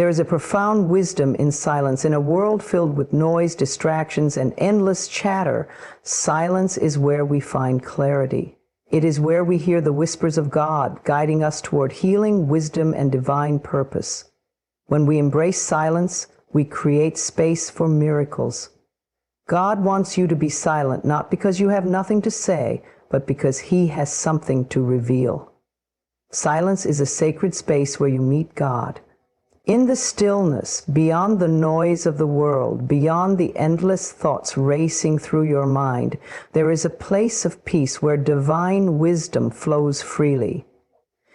There is a profound wisdom in silence. In a world filled with noise, distractions, and endless chatter, silence is where we find clarity. It is where we hear the whispers of God, guiding us toward healing, wisdom, and divine purpose. When we embrace silence, we create space for miracles. God wants you to be silent, not because you have nothing to say, but because He has something to reveal. Silence is a sacred space where you meet God. In the stillness, beyond the noise of the world, beyond the endless thoughts racing through your mind, there is a place of peace where divine wisdom flows freely.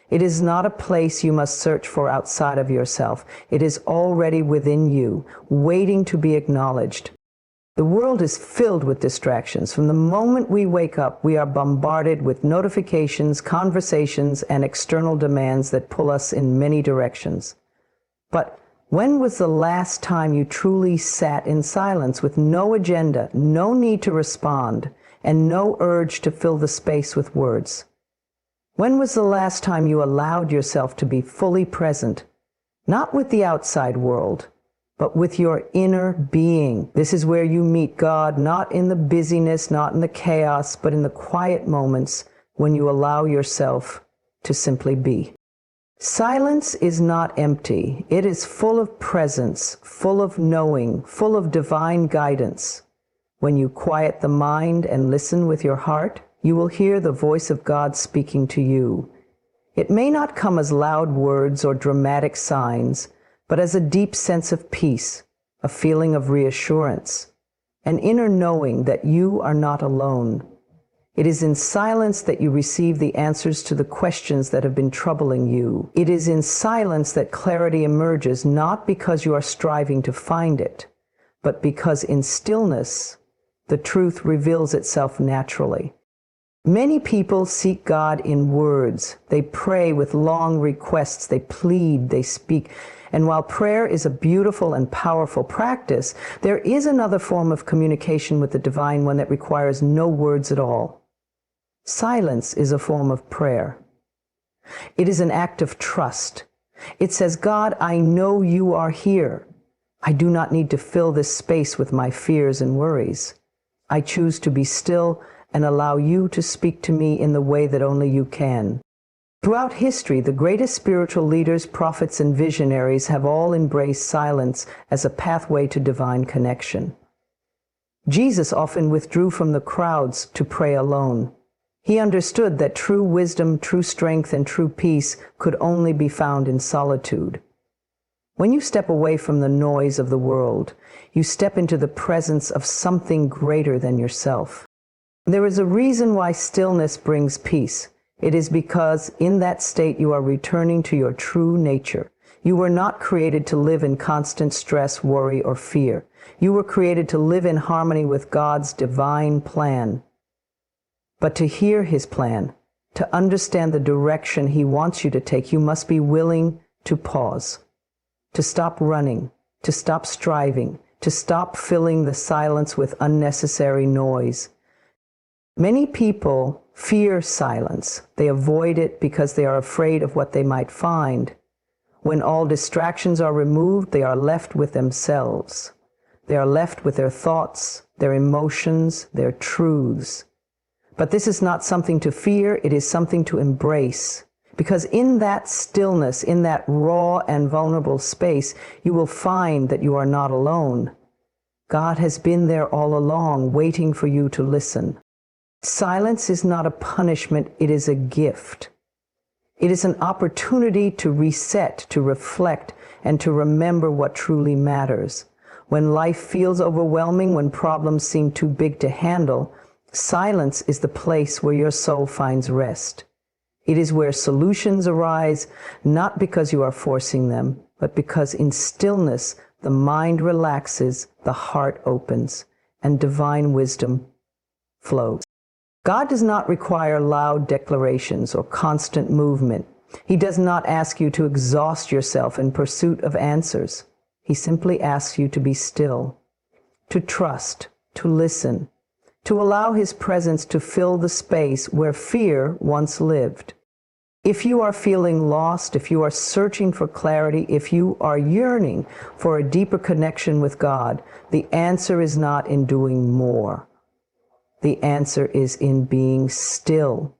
It is not a place you must search for outside of yourself. It is already within you, waiting to be acknowledged. The world is filled with distractions. From the moment we wake up, we are bombarded with notifications, conversations, and external demands that pull us in many directions. But when was the last time you truly sat in silence with no agenda, no need to respond, and no urge to fill the space with words? When was the last time you allowed yourself to be fully present, not with the outside world, but with your inner being? This is where you meet God, not in the busyness, not in the chaos, but in the quiet moments when you allow yourself to simply be. Silence is not empty. It is full of presence, full of knowing, full of divine guidance. When you quiet the mind and listen with your heart, you will hear the voice of God speaking to you. It may not come as loud words or dramatic signs, but as a deep sense of peace, a feeling of reassurance, an inner knowing that you are not alone. It is in silence that you receive the answers to the questions that have been troubling you. It is in silence that clarity emerges, not because you are striving to find it, but because in stillness, the truth reveals itself naturally. Many people seek God in words. They pray with long requests. They plead, they speak. And while prayer is a beautiful and powerful practice, there is another form of communication with the divine, one that requires no words at all. Silence is a form of prayer. It is an act of trust. It says, God, I know you are here. I do not need to fill this space with my fears and worries. I choose to be still and allow you to speak to me in the way that only you can. Throughout history, the greatest spiritual leaders, prophets, and visionaries have all embraced silence as a pathway to divine connection. Jesus often withdrew from the crowds to pray alone. He understood that true wisdom, true strength, and true peace could only be found in solitude. When you step away from the noise of the world, you step into the presence of something greater than yourself. There is a reason why stillness brings peace. It is because in that state you are returning to your true nature. You were not created to live in constant stress, worry, or fear. You were created to live in harmony with God's divine plan. But to hear His plan, to understand the direction He wants you to take, you must be willing to pause, to stop running, to stop striving, to stop filling the silence with unnecessary noise. Many people fear silence. They avoid it because they are afraid of what they might find. When all distractions are removed, they are left with themselves. They are left with their thoughts, their emotions, their truths. But this is not something to fear, it is something to embrace. Because in that stillness, in that raw and vulnerable space, you will find that you are not alone. God has been there all along, waiting for you to listen. Silence is not a punishment, it is a gift. It is an opportunity to reset, to reflect, and to remember what truly matters. When life feels overwhelming, when problems seem too big to handle, silence is the place where your soul finds rest. It is where solutions arise, not because you are forcing them, but because in stillness the mind relaxes, the heart opens, and divine wisdom flows. God does not require loud declarations or constant movement. He does not ask you to exhaust yourself in pursuit of answers. He simply asks you to be still, to trust, to listen, to allow His presence to fill the space where fear once lived. If you are feeling lost, if you are searching for clarity, if you are yearning for a deeper connection with God, the answer is not in doing more. The answer is in being still.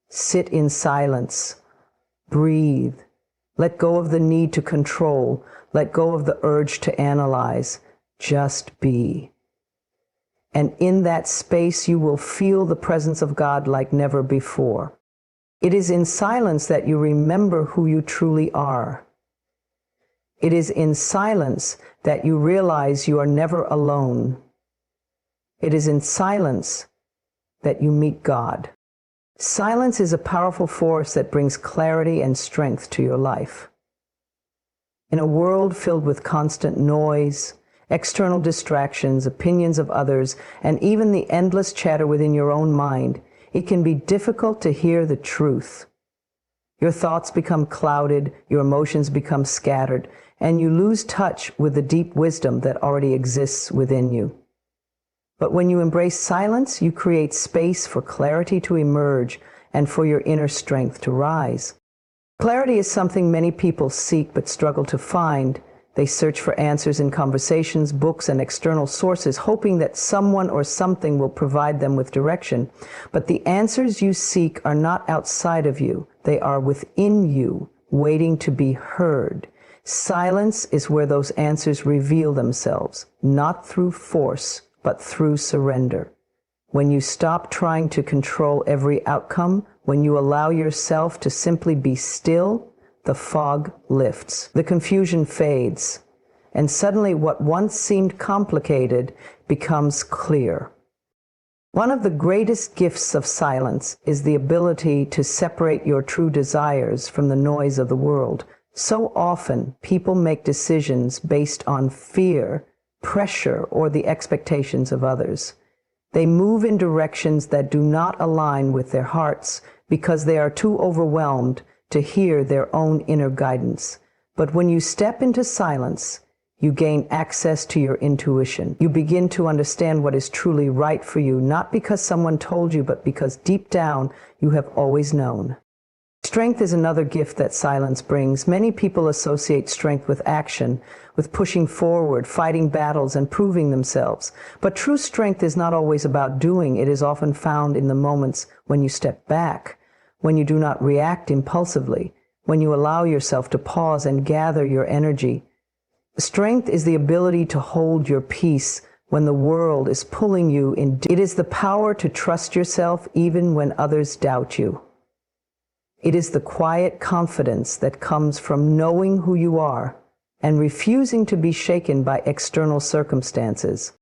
Sit in silence. Breathe. Let go of the need to control. Let go of the urge to analyze. Just be. And in that space, you will feel the presence of God like never before. It is in silence that you remember who you truly are. It is in silence that you realize you are never alone. It is in silence that you meet God. Silence is a powerful force that brings clarity and strength to your life. In a world filled with constant noise, external distractions, opinions of others, and even the endless chatter within your own mind, it can be difficult to hear the truth. Your thoughts become clouded, your emotions become scattered, and you lose touch with the deep wisdom that already exists within you. But when you embrace silence, you create space for clarity to emerge and for your inner strength to rise. Clarity is something many people seek but struggle to find. They search for answers in conversations, books, and external sources, hoping that someone or something will provide them with direction. But the answers you seek are not outside of you. They are within you, waiting to be heard. Silence is where those answers reveal themselves, not through force, but through surrender. When you stop trying to control every outcome, when you allow yourself to simply be still, the fog lifts, the confusion fades, and suddenly what once seemed complicated becomes clear. One of the greatest gifts of silence is the ability to separate your true desires from the noise of the world. So often, people make decisions based on fear, pressure, or the expectations of others. They move in directions that do not align with their hearts because they are too overwhelmed to hear their own inner guidance. But when you step into silence, you gain access to your intuition. You begin to understand what is truly right for you, not because someone told you, but because deep down you have always known. Strength is another gift that silence brings. Many people associate strength with action, with pushing forward, fighting battles, and proving themselves. But true strength is not always about doing. It is often found in the moments when you step back, when you do not react impulsively, when you allow yourself to pause and gather your energy. Strength is the ability to hold your peace when the world is pulling you in. It is the power to trust yourself even when others doubt you. It is the quiet confidence that comes from knowing who you are and refusing to be shaken by external circumstances.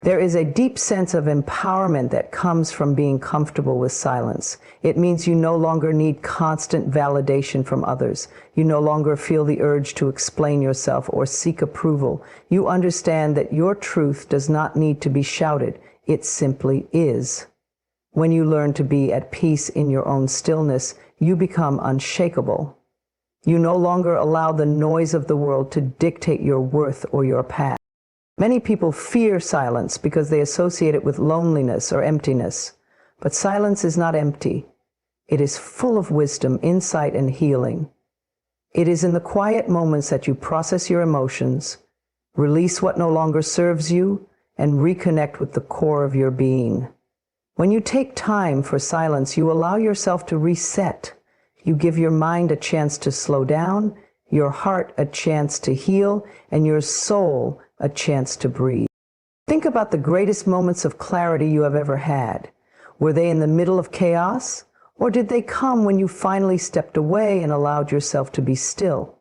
There is a deep sense of empowerment that comes from being comfortable with silence. It means you no longer need constant validation from others. You no longer feel the urge to explain yourself or seek approval. You understand that your truth does not need to be shouted. It simply is. When you learn to be at peace in your own stillness, you become unshakable. You no longer allow the noise of the world to dictate your worth or your path. Many people fear silence because they associate it with loneliness or emptiness. But silence is not empty. It is full of wisdom, insight, and healing. It is in the quiet moments that you process your emotions, release what no longer serves you, and reconnect with the core of your being. When you take time for silence, you allow yourself to reset. You give your mind a chance to slow down, your heart a chance to heal, and your soul a chance to breathe. Think about the greatest moments of clarity you have ever had. Were they in the middle of chaos, or did they come when you finally stepped away and allowed yourself to be still?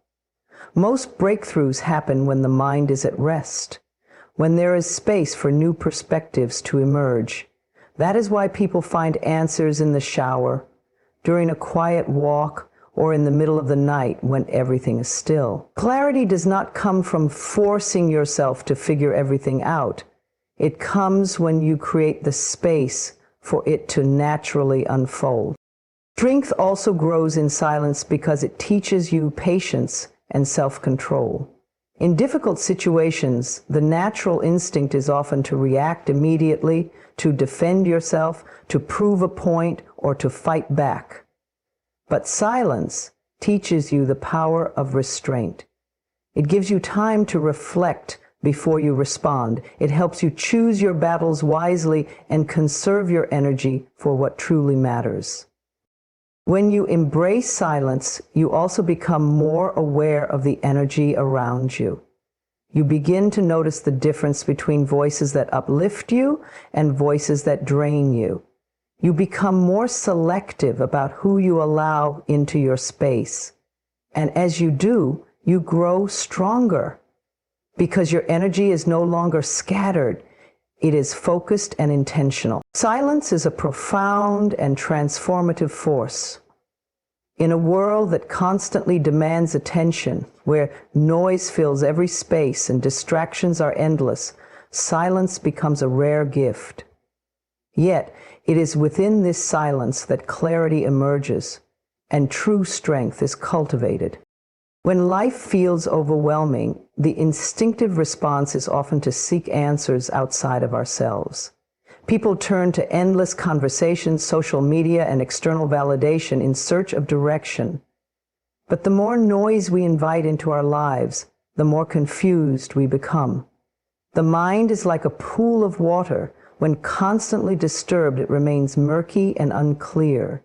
Most breakthroughs happen when the mind is at rest, when there is space for new perspectives to emerge. That is why people find answers in the shower, during a quiet walk, or in the middle of the night when everything is still. Clarity does not come from forcing yourself to figure everything out. It comes when you create the space for it to naturally unfold. Strength also grows in silence because it teaches you patience and self-control. In difficult situations, the natural instinct is often to react immediately, to defend yourself, to prove a point, or to fight back. But silence teaches you the power of restraint. It gives you time to reflect before you respond. It helps you choose your battles wisely and conserve your energy for what truly matters. When you embrace silence, you also become more aware of the energy around you. You begin to notice the difference between voices that uplift you and voices that drain you. You become more selective about who you allow into your space. And as you do, you grow stronger because your energy is no longer scattered. It is focused and intentional. Silence is a profound and transformative force. In a world that constantly demands attention, where noise fills every space and distractions are endless, silence becomes a rare gift. Yet, it is within this silence that clarity emerges and true strength is cultivated. When life feels overwhelming, the instinctive response is often to seek answers outside of ourselves. People turn to endless conversations, social media, and external validation in search of direction. But the more noise we invite into our lives, the more confused we become. The mind is like a pool of water. When constantly disturbed, it remains murky and unclear.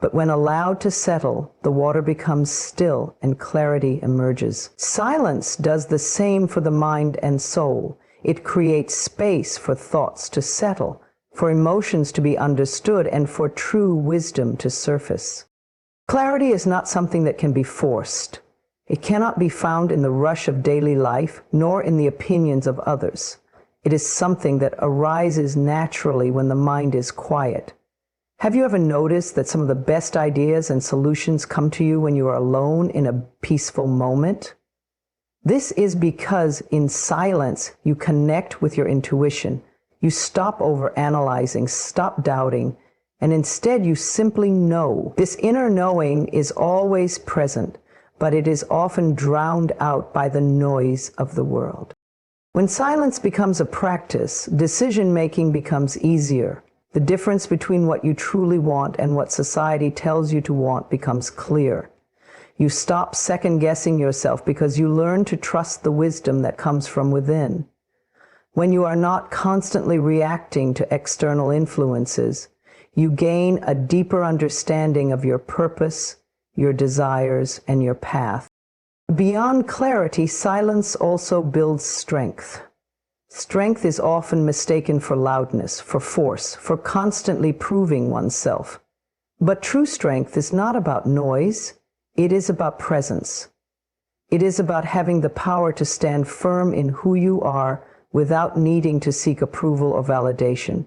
But when allowed to settle, the water becomes still and clarity emerges. Silence does the same for the mind and soul. It creates space for thoughts to settle, for emotions to be understood, and for true wisdom to surface. Clarity is not something that can be forced. It cannot be found in the rush of daily life, nor in the opinions of others. It is something that arises naturally when the mind is quiet. Have you ever noticed that some of the best ideas and solutions come to you when you are alone in a peaceful moment? This is because in silence, you connect with your intuition. You stop overanalyzing, stop doubting, and instead you simply know. This inner knowing is always present, but it is often drowned out by the noise of the world. When silence becomes a practice, decision-making becomes easier. The difference between what you truly want and what society tells you to want becomes clear. You stop second-guessing yourself because you learn to trust the wisdom that comes from within. When you are not constantly reacting to external influences, you gain a deeper understanding of your purpose, your desires, and your path. Beyond clarity, silence also builds strength. Strength is often mistaken for loudness, for force, for constantly proving oneself. But true strength is not about noise. It is about presence. It is about having the power to stand firm in who you are without needing to seek approval or validation.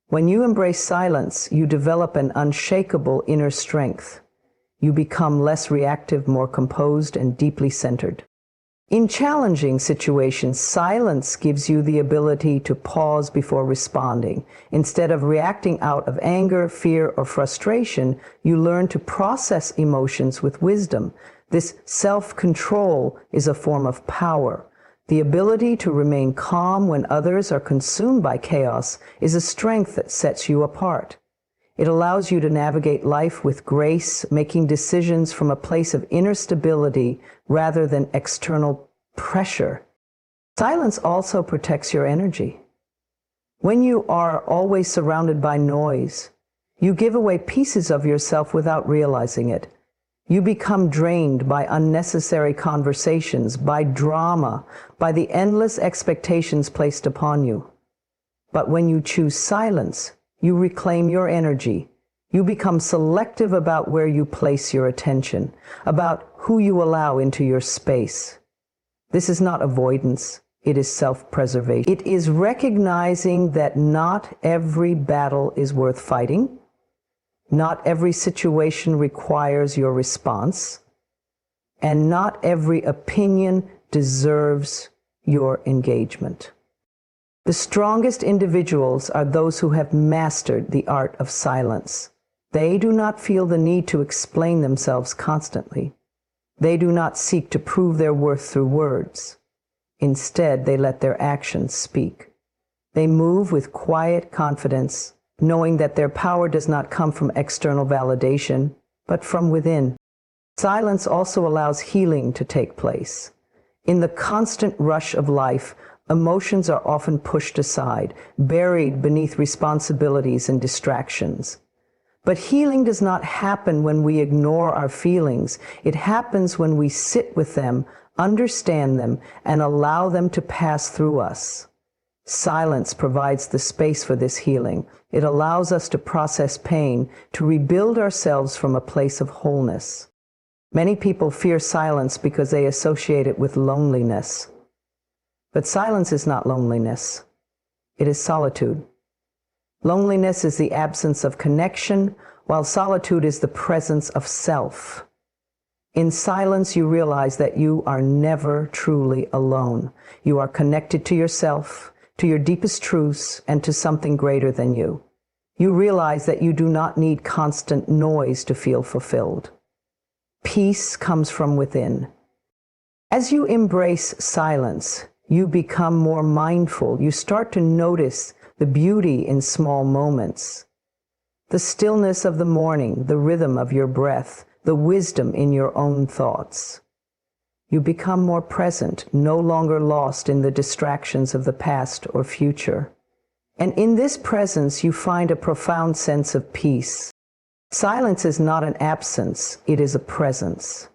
When you embrace silence, you develop an unshakable inner strength. You become less reactive, more composed, and deeply centered. In challenging situations, silence gives you the ability to pause before responding. Instead of reacting out of anger, fear, or frustration, you learn to process emotions with wisdom. This self-control is a form of power. The ability to remain calm when others are consumed by chaos is a strength that sets you apart. It allows you to navigate life with grace, making decisions from a place of inner stability rather than external pressure. Silence also protects your energy. When you are always surrounded by noise, you give away pieces of yourself without realizing it. You become drained by unnecessary conversations, by drama, by the endless expectations placed upon you. But when you choose silence, you reclaim your energy. You become selective about where you place your attention, about who you allow into your space. This is not avoidance. It is self-preservation. It is recognizing that not every battle is worth fighting. Not every situation requires your response. And not every opinion deserves your engagement. The strongest individuals are those who have mastered the art of silence. They do not feel the need to explain themselves constantly. They do not seek to prove their worth through words. Instead, they let their actions speak. They move with quiet confidence, knowing that their power does not come from external validation, but from within. Silence also allows healing to take place. In the constant rush of life, emotions are often pushed aside, buried beneath responsibilities and distractions. But healing does not happen when we ignore our feelings. It happens when we sit with them, understand them, and allow them to pass through us. Silence provides the space for this healing. It allows us to process pain, to rebuild ourselves from a place of wholeness. Many people fear silence because they associate it with loneliness. But silence is not loneliness. It is solitude. Loneliness is the absence of connection, while solitude is the presence of self. In silence, you realize that you are never truly alone. You are connected to yourself, to your deepest truths, and to something greater than you. You realize that you do not need constant noise to feel fulfilled. Peace comes from within. As you embrace silence, you become more mindful. You start to notice the beauty in small moments. The stillness of the morning, the rhythm of your breath, the wisdom in your own thoughts. You become more present, no longer lost in the distractions of the past or future. And in this presence, you find a profound sense of peace. Silence is not an absence, it is a presence.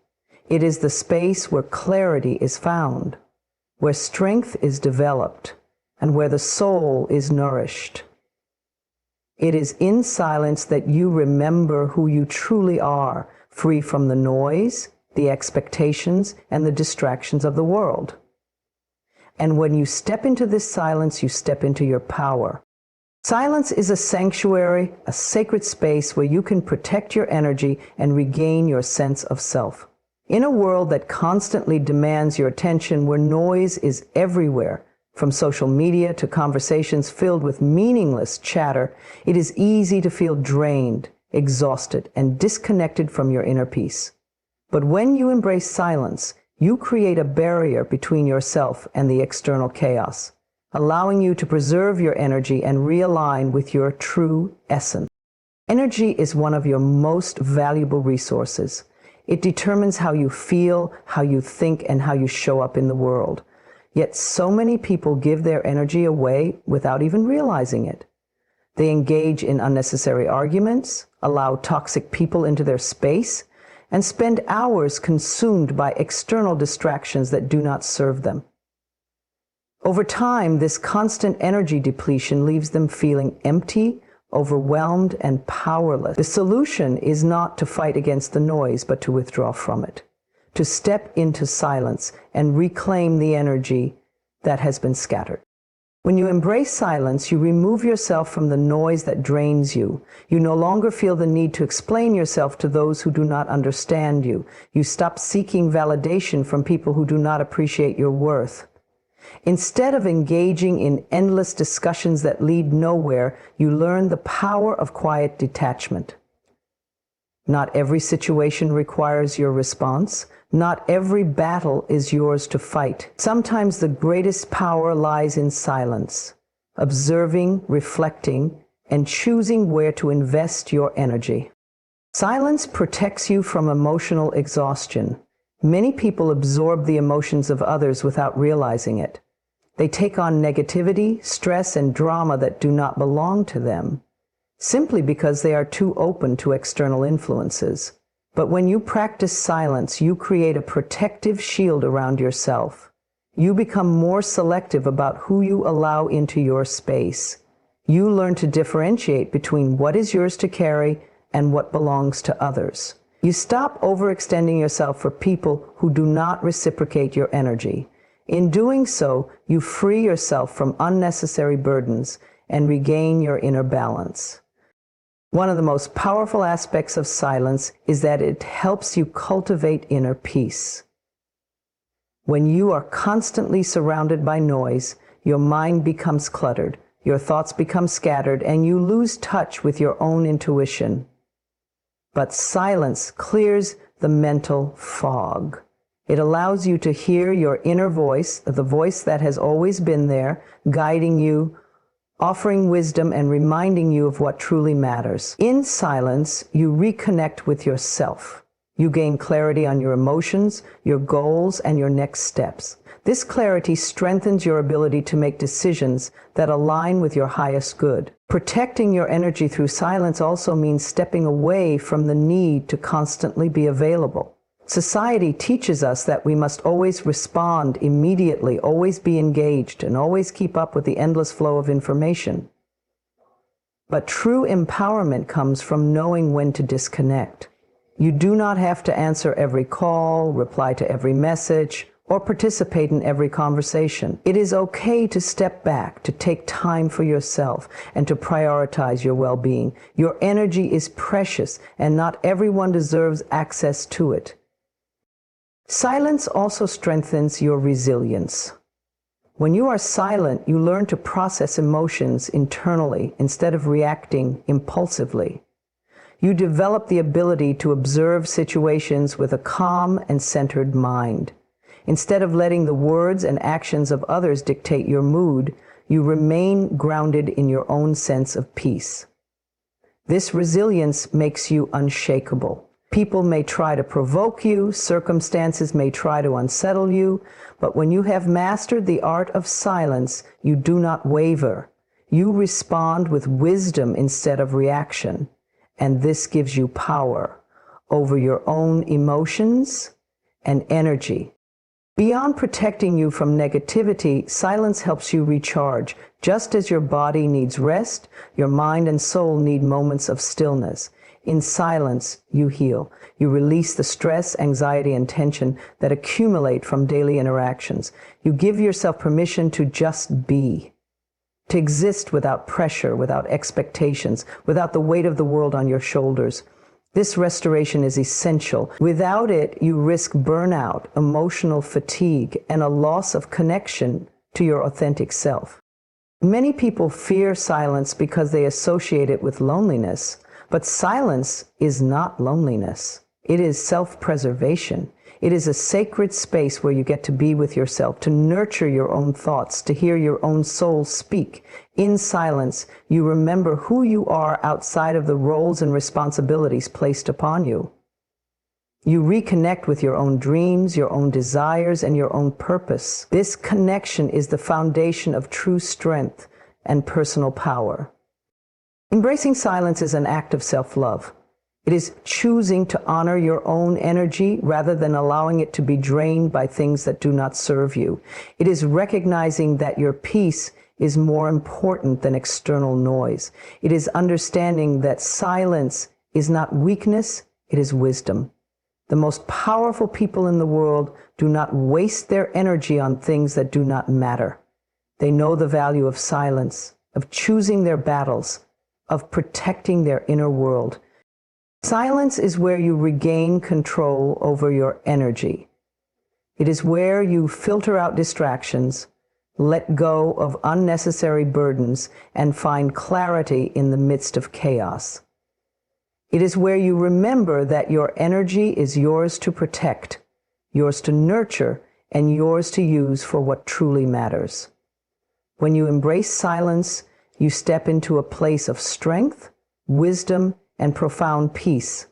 It is the space where clarity is found, where strength is developed, and where the soul is nourished. It is in silence that you remember who you truly are, free from the noise, the expectations, and the distractions of the world. And when you step into this silence, you step into your power. Silence is a sanctuary, a sacred space where you can protect your energy and regain your sense of self. In a world that constantly demands your attention, where noise is everywhere, from social media to conversations filled with meaningless chatter, it is easy to feel drained, exhausted, and disconnected from your inner peace. But when you embrace silence, you create a barrier between yourself and the external chaos, allowing you to preserve your energy and realign with your true essence. Energy is one of your most valuable resources. It determines how you feel, how you think, and how you show up in the world. Yet so many people give their energy away without even realizing it. They engage in unnecessary arguments, allow toxic people into their space, and spend hours consumed by external distractions that do not serve them. Over time, this constant energy depletion leaves them feeling empty, overwhelmed, and powerless. The solution is not to fight against the noise, but to withdraw from it, to step into silence and reclaim the energy that has been scattered. When you embrace silence, you remove yourself from the noise that drains you. You no longer feel the need to explain yourself to those who do not understand you. You stop seeking validation from people who do not appreciate your worth. Instead of engaging in endless discussions that lead nowhere, you learn the power of quiet detachment. Not every situation requires your response. Not every battle is yours to fight. Sometimes the greatest power lies in silence, observing, reflecting, and choosing where to invest your energy. Silence protects you from emotional exhaustion. Many people absorb the emotions of others without realizing it. They take on negativity, stress, and drama that do not belong to them, simply because they are too open to external influences. But when you practice silence, you create a protective shield around yourself. You become more selective about who you allow into your space. You learn to differentiate between what is yours to carry and what belongs to others. You stop overextending yourself for people who do not reciprocate your energy. In doing so, you free yourself from unnecessary burdens and regain your inner balance. One of the most powerful aspects of silence is that it helps you cultivate inner peace. When you are constantly surrounded by noise, your mind becomes cluttered, your thoughts become scattered, and you lose touch with your own intuition. But silence clears the mental fog. It allows you to hear your inner voice, the voice that has always been there, guiding you offering wisdom and reminding you of what truly matters. In silence, you reconnect with yourself. You gain clarity on your emotions, your goals, and your next steps. This clarity strengthens your ability to make decisions that align with your highest good. Protecting your energy through silence also means stepping away from the need to constantly be available. Society teaches us that we must always respond immediately, always be engaged, and always keep up with the endless flow of information. But true empowerment comes from knowing when to disconnect. You do not have to answer every call, reply to every message, or participate in every conversation. It is okay to step back, to take time for yourself, and to prioritize your well-being. Your energy is precious, and not everyone deserves access to it. Silence also strengthens your resilience. When you are silent, you learn to process emotions internally instead of reacting impulsively. You develop the ability to observe situations with a calm and centered mind. Instead of letting the words and actions of others dictate your mood, you remain grounded in your own sense of peace. This resilience makes you unshakable. People may try to provoke you, circumstances may try to unsettle you, but when you have mastered the art of silence, you do not waver. You respond with wisdom instead of reaction, and this gives you power over your own emotions and energy. Beyond protecting you from negativity, silence helps you recharge. Just as your body needs rest, your mind and soul need moments of stillness. In silence, you heal. You release the stress, anxiety, and tension that accumulate from daily interactions. You give yourself permission to just be, to exist without pressure, without expectations, without the weight of the world on your shoulders. This restoration is essential. Without it, you risk burnout, emotional fatigue, and a loss of connection to your authentic self. Many people fear silence because they associate it with loneliness, but silence is not loneliness. It is self-preservation. It is a sacred space where you get to be with yourself, to nurture your own thoughts, to hear your own soul speak. In silence, you remember who you are outside of the roles and responsibilities placed upon you. You reconnect with your own dreams, your own desires, and your own purpose. This connection is the foundation of true strength and personal power. Embracing silence is an act of self-love. It is choosing to honor your own energy rather than allowing it to be drained by things that do not serve you. It is recognizing that your peace is more important than external noise. It is understanding that silence is not weakness, it is wisdom. The most powerful people in the world do not waste their energy on things that do not matter. They know the value of silence, of choosing their battles, of protecting their inner world. Silence is where you regain control over your energy. It is where you filter out distractions, let go of unnecessary burdens, and find clarity in the midst of chaos. It is where you remember that your energy is yours to protect, yours to nurture, and yours to use for what truly matters. When you embrace silence, you step into a place of strength, wisdom, and profound peace.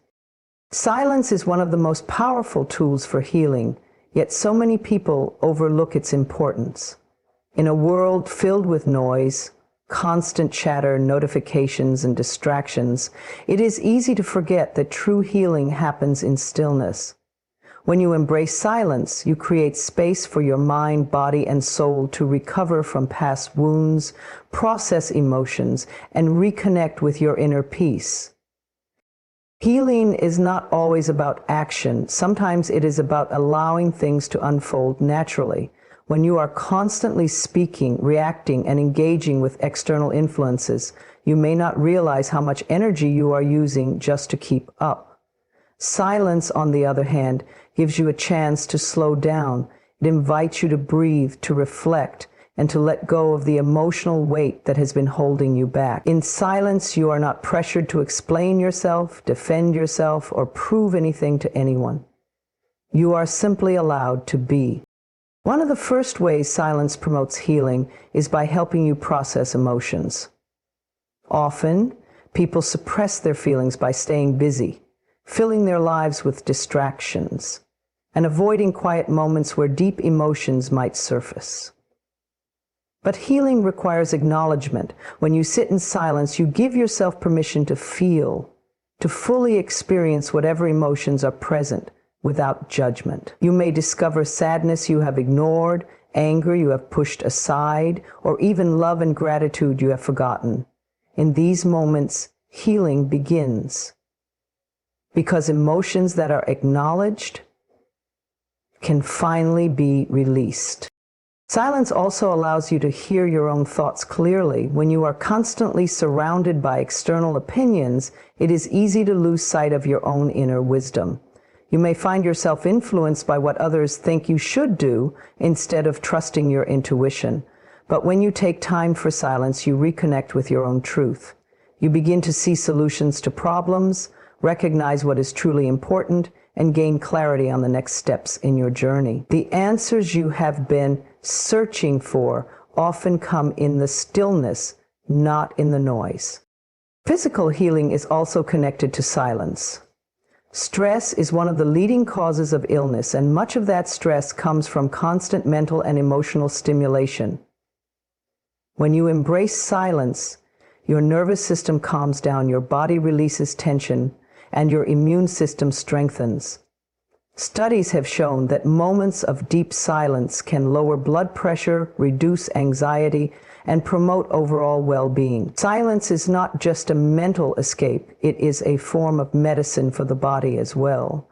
Silence is one of the most powerful tools for healing, yet so many people overlook its importance. In a world filled with noise, constant chatter, notifications, and distractions, it is easy to forget that true healing happens in stillness. When you embrace silence, you create space for your mind, body, and soul to recover from past wounds, process emotions, and reconnect with your inner peace. Healing is not always about action. Sometimes it is about allowing things to unfold naturally. When you are constantly speaking, reacting, and engaging with external influences, you may not realize how much energy you are using just to keep up. Silence, on the other hand, gives you a chance to slow down. It invites you to breathe, to reflect, and to let go of the emotional weight that has been holding you back. In silence, you are not pressured to explain yourself, defend yourself, or prove anything to anyone. You are simply allowed to be. One of the first ways silence promotes healing is by helping you process emotions. Often, people suppress their feelings by staying busy, filling their lives with distractions, and avoiding quiet moments where deep emotions might surface. But healing requires acknowledgement. When you sit in silence, you give yourself permission to feel, to fully experience whatever emotions are present without judgment. You may discover sadness you have ignored, anger you have pushed aside, or even love and gratitude you have forgotten. In these moments, healing begins. Because emotions that are acknowledged can finally be released. Silence also allows you to hear your own thoughts clearly. When you are constantly surrounded by external opinions, it is easy to lose sight of your own inner wisdom. You may find yourself influenced by what others think you should do instead of trusting your intuition. But when you take time for silence, you reconnect with your own truth. You begin to see solutions to problems, recognize what is truly important, and gain clarity on the next steps in your journey. The answers you have been searching for often come in the stillness, not in the noise. Physical healing is also connected to silence. Stress is one of the leading causes of illness, and much of that stress comes from constant mental and emotional stimulation. When you embrace silence, your nervous system calms down, your body releases tension, and your immune system strengthens. Studies have shown that moments of deep silence can lower blood pressure, reduce anxiety, and promote overall well-being. Silence is not just a mental escape, it is a form of medicine for the body as well.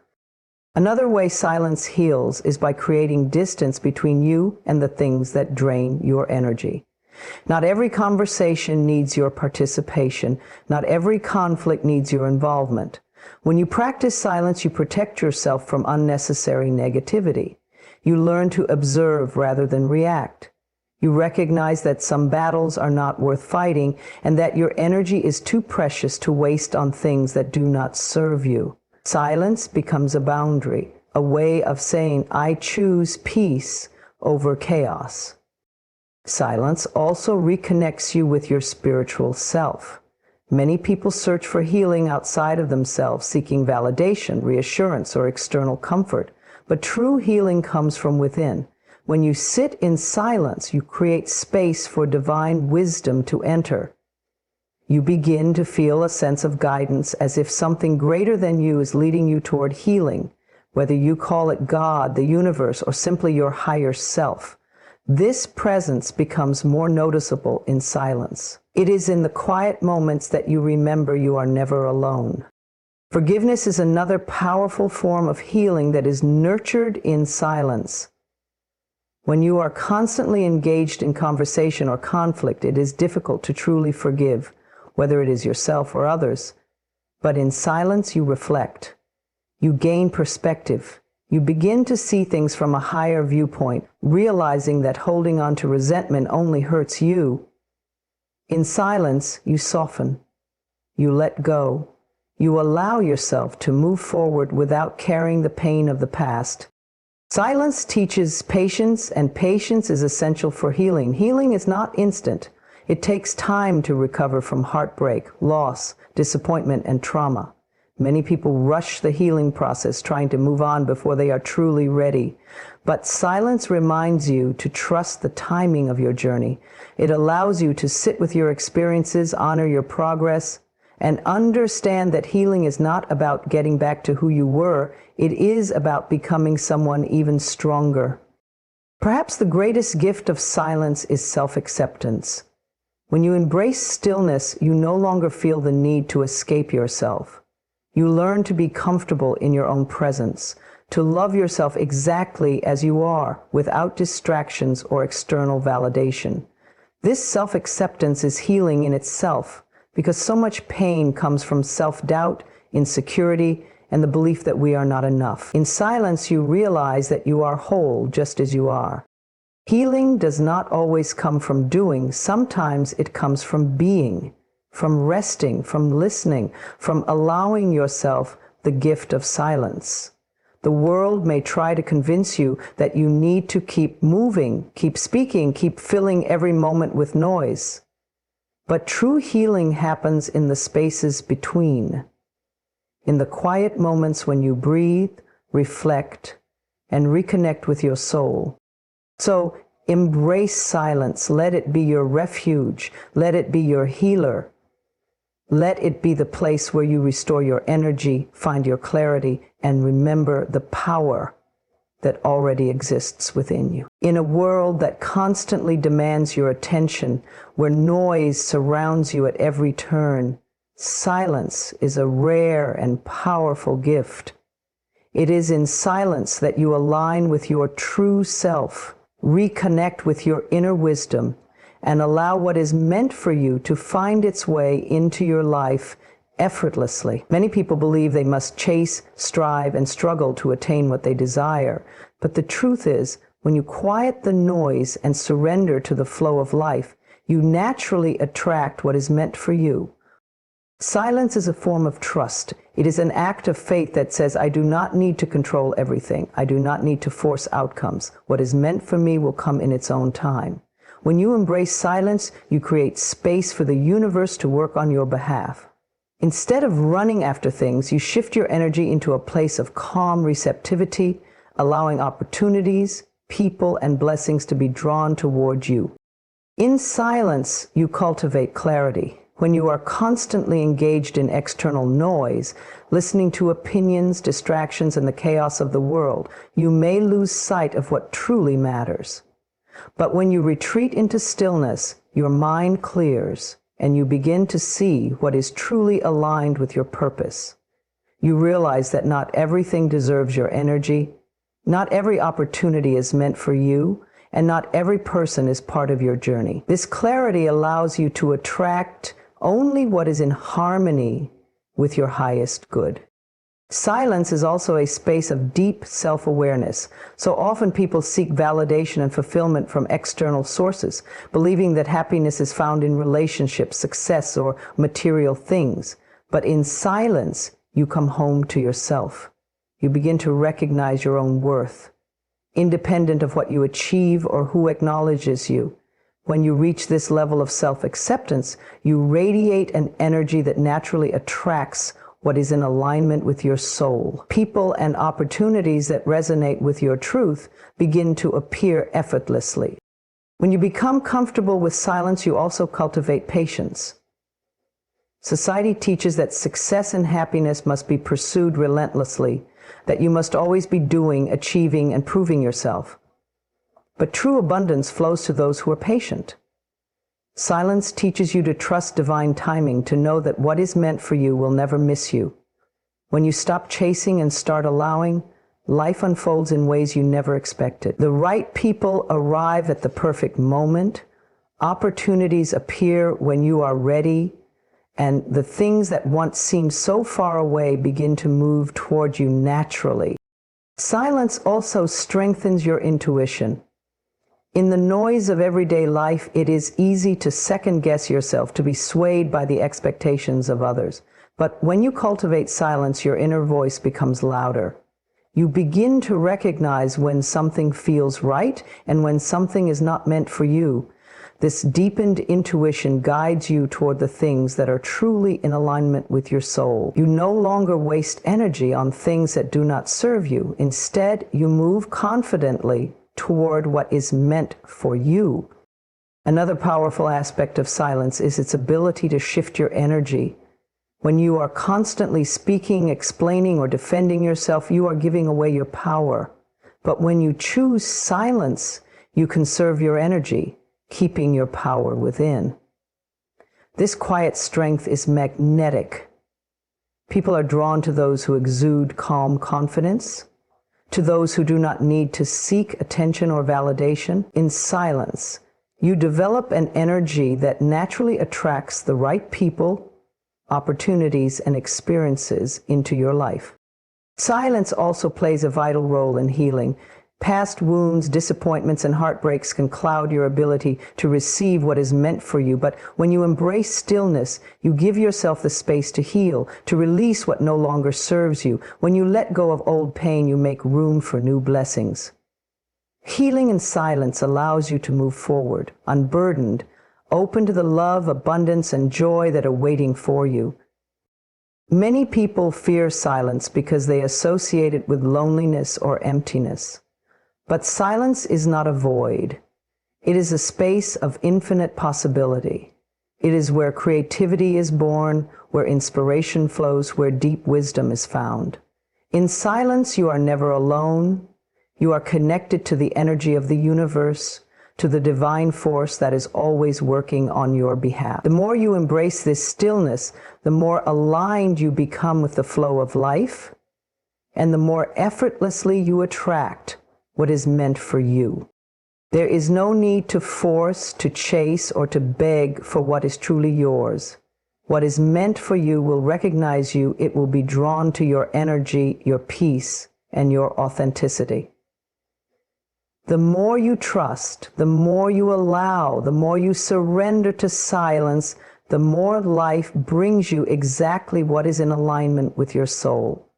Another way silence heals is by creating distance between you and the things that drain your energy. Not every conversation needs your participation. Not every conflict needs your involvement. When you practice silence, you protect yourself from unnecessary negativity. You learn to observe rather than react. You recognize that some battles are not worth fighting and that your energy is too precious to waste on things that do not serve you. Silence becomes a boundary, a way of saying, I choose peace over chaos. Silence also reconnects you with your spiritual self. Many people search for healing outside of themselves, seeking validation, reassurance, or external comfort. But true healing comes from within. When you sit in silence, you create space for divine wisdom to enter. You begin to feel a sense of guidance, as if something greater than you is leading you toward healing, whether you call it God, the universe, or simply your higher self. This presence becomes more noticeable in silence. It is in the quiet moments that you remember you are never alone. Forgiveness is another powerful form of healing that is nurtured in silence. When you are constantly engaged in conversation or conflict, it is difficult to truly forgive, whether it is yourself or others. But in silence, you reflect. You gain perspective. You begin to see things from a higher viewpoint, realizing that holding on to resentment only hurts you. In silence, you soften. You let go. You allow yourself to move forward without carrying the pain of the past. Silence teaches patience, and patience is essential for healing. Healing is not instant. It takes time to recover from heartbreak, loss, disappointment, and trauma. Many people rush the healing process, trying to move on before they are truly ready. But silence reminds you to trust the timing of your journey. It allows you to sit with your experiences, honor your progress, and understand that healing is not about getting back to who you were. It is about becoming someone even stronger. Perhaps the greatest gift of silence is self-acceptance. When you embrace stillness, you no longer feel the need to escape yourself. You learn to be comfortable in your own presence, to love yourself exactly as you are, without distractions or external validation. This self-acceptance is healing in itself, because so much pain comes from self-doubt, insecurity, and the belief that we are not enough. In silence, you realize that you are whole just as you are. Healing does not always come from doing. Sometimes it comes from being, from resting, from listening, from allowing yourself the gift of silence. The world may try to convince you that you need to keep moving, keep speaking, keep filling every moment with noise. But true healing happens in the spaces between, in the quiet moments when you breathe, reflect, and reconnect with your soul. So embrace silence. Let it be your refuge. Let it be your healer. Let it be the place where you restore your energy, find your clarity, and remember the power that already exists within you. In a world that constantly demands your attention, where noise surrounds you at every turn, silence is a rare and powerful gift. It is in silence that you align with your true self, reconnect with your inner wisdom, and allow what is meant for you to find its way into your life effortlessly. Many people believe they must chase, strive, and struggle to attain what they desire. But the truth is, when you quiet the noise and surrender to the flow of life, you naturally attract what is meant for you. Silence is a form of trust. It is an act of faith that says, I do not need to control everything. I do not need to force outcomes. What is meant for me will come in its own time. When you embrace silence, you create space for the universe to work on your behalf. Instead of running after things, you shift your energy into a place of calm receptivity, allowing opportunities, people, and blessings to be drawn toward you. In silence, you cultivate clarity. When you are constantly engaged in external noise, listening to opinions, distractions, and the chaos of the world, you may lose sight of what truly matters. But when you retreat into stillness, your mind clears, and you begin to see what is truly aligned with your purpose. You realize that not everything deserves your energy, not every opportunity is meant for you, and not every person is part of your journey. This clarity allows you to attract only what is in harmony with your highest good. Silence is also a space of deep self-awareness. So often people seek validation and fulfillment from external sources, believing that happiness is found in relationships, success, or material things. But in silence, you come home to yourself. You begin to recognize your own worth, independent of what you achieve or who acknowledges you. When you reach this level of self-acceptance, you radiate an energy that naturally attracts what is in alignment with your soul. People and opportunities that resonate with your truth begin to appear effortlessly. When you become comfortable with silence, you also cultivate patience. Society teaches that success and happiness must be pursued relentlessly, that you must always be doing, achieving, and proving yourself. But true abundance flows to those who are patient. Silence teaches you to trust divine timing, to know that what is meant for you will never miss you. When you stop chasing and start allowing, life unfolds in ways you never expected. The right people arrive at the perfect moment, opportunities appear when you are ready, and the things that once seemed so far away begin to move toward you naturally. Silence also strengthens your intuition. In the noise of everyday life, it is easy to second-guess yourself, to be swayed by the expectations of others. But when you cultivate silence, your inner voice becomes louder. You begin to recognize when something feels right and when something is not meant for you. This deepened intuition guides you toward the things that are truly in alignment with your soul. You no longer waste energy on things that do not serve you. Instead, you move confidently toward what is meant for you. Another powerful aspect of silence is its ability to shift your energy. When you are constantly speaking, explaining, or defending yourself, you are giving away your power. But when you choose silence, you conserve your energy, keeping your power within. This quiet strength is magnetic. People are drawn to those who exude calm confidence, to those who do not need to seek attention or validation. In silence, you develop an energy that naturally attracts the right people, opportunities, and experiences into your life. Silence also plays a vital role in healing. Past wounds, disappointments, and heartbreaks can cloud your ability to receive what is meant for you, but when you embrace stillness, you give yourself the space to heal, to release what no longer serves you. When you let go of old pain, you make room for new blessings. Healing in silence allows you to move forward, unburdened, open to the love, abundance, and joy that are waiting for you. Many people fear silence because they associate it with loneliness or emptiness. But silence is not a void. It is a space of infinite possibility. It is where creativity is born, where inspiration flows, where deep wisdom is found. In silence, you are never alone. You are connected to the energy of the universe, to the divine force that is always working on your behalf. The more you embrace this stillness, the more aligned you become with the flow of life, and the more effortlessly you attract what is meant for you. There is no need to force, to chase, or to beg for what is truly yours. What is meant for you will recognize you. It will be drawn to your energy, your peace, and your authenticity. The more you trust, the more you allow, the more you surrender to silence, the more life brings you exactly what is in alignment with your soul.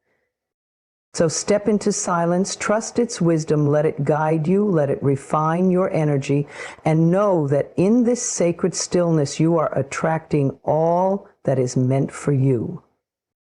So step into silence, trust its wisdom, let it guide you, let it refine your energy, and know that in this sacred stillness you are attracting all that is meant for you.